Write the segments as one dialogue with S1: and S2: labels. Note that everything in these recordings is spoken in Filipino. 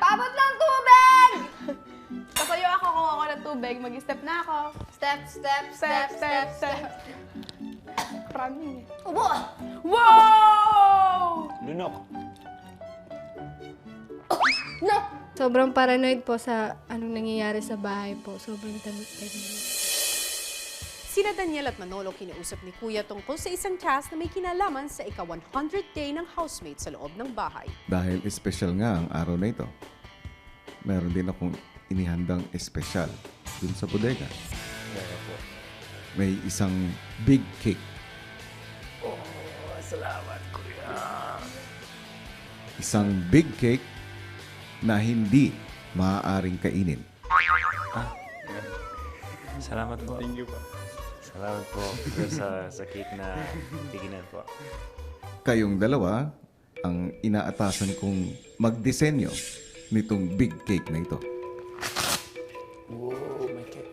S1: Paabot ng tubig! Pasayo ako, kuha ako ng tubig. Mag-step na ako.
S2: Step, step, step, step, step.
S1: Running eh.
S2: Ubo!
S1: Wow!
S3: Lunok.
S2: No!
S4: Sobrang paranoid po sa anong nangyayari sa bahay po. Sobrang tahimik.
S5: Sina Daniel at Manolo kinausap ni Kuya tungkol sa isang task na may kinalaman sa ika-100 day ng housemate sa loob ng bahay.
S6: Dahil espesyal nga ang araw na ito, meron din akong inihandang espesyal dun sa bodega. May isang big cake.
S3: Salamat, kuya.
S6: Isang big cake na hindi maaaring kainin.
S3: Salamat po. Thank you po. Salamat po sa cake na tiginan po.
S6: Kayong dalawa ang inaatasan kong magdisenyo nitong big cake na ito.
S3: Wow, may cake.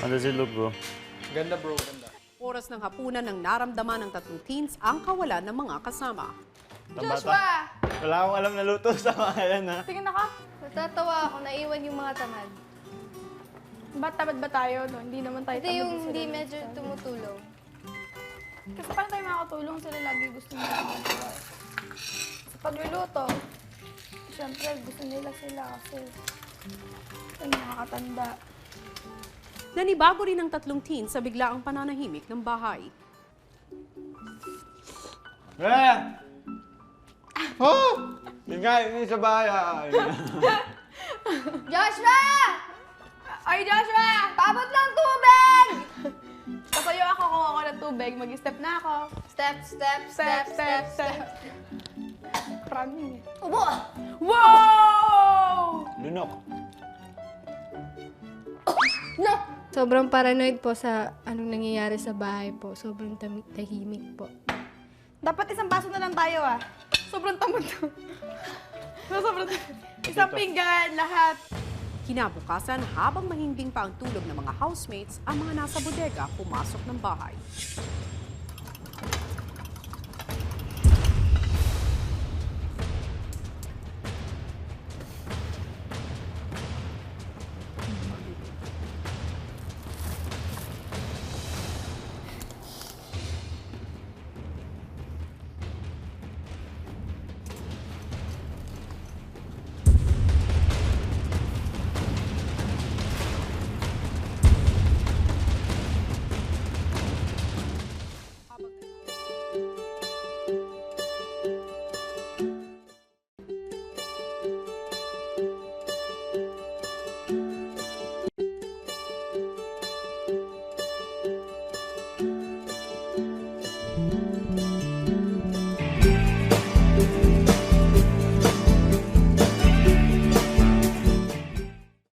S3: How does it look, bro?
S7: Ganda bro, ganda.
S5: Oras ng hapunan nang naramdaman ng tatlong teens ang kawalan ng mga kasama.
S1: Joshua!
S3: Wala akong alam na luto sa mga yan, ha?
S1: Tingin na ka.
S2: Natatawa ako, naiwan yung mga tamad.
S1: Ba't tamad ba tayo? No? Hindi naman tayo
S2: Ito
S1: tamad.
S2: yung
S1: sila
S2: hindi
S1: lang
S2: medyo
S1: sila.
S2: tumutulong.
S1: Kasi paano tayo makakatulong? Sila lagi gusto nila. Sa pagluluto, siyempre gusto nila sila kasi yung nakakatanda.
S5: Nanibago rin ang tatlong teens sa biglaang pananahimik ng bahay.
S3: Eh! Oh! Yun nga, yun sa bahay.
S2: Joshua!
S1: Ay, Joshua! Paabot ng tubig! Pasayo ako, kuha ako ng tubig. Mag-step na ako.
S2: Step, step, step, step, step.
S1: Running eh.
S2: Ubo!
S1: Wow!
S3: Lunok.
S2: No!
S4: Sobrang paranoid po sa anong nangyayari sa bahay po. Sobrang tahimik po.
S1: Dapat isang baso na lang tayo ah. Sobrang tamad to. Sobrang tamad. Isang pinggan, lahat.
S5: Kinabukasan, habang mahimbing pa ang tulog ng mga housemates, ang mga nasa bodega pumasok ng bahay.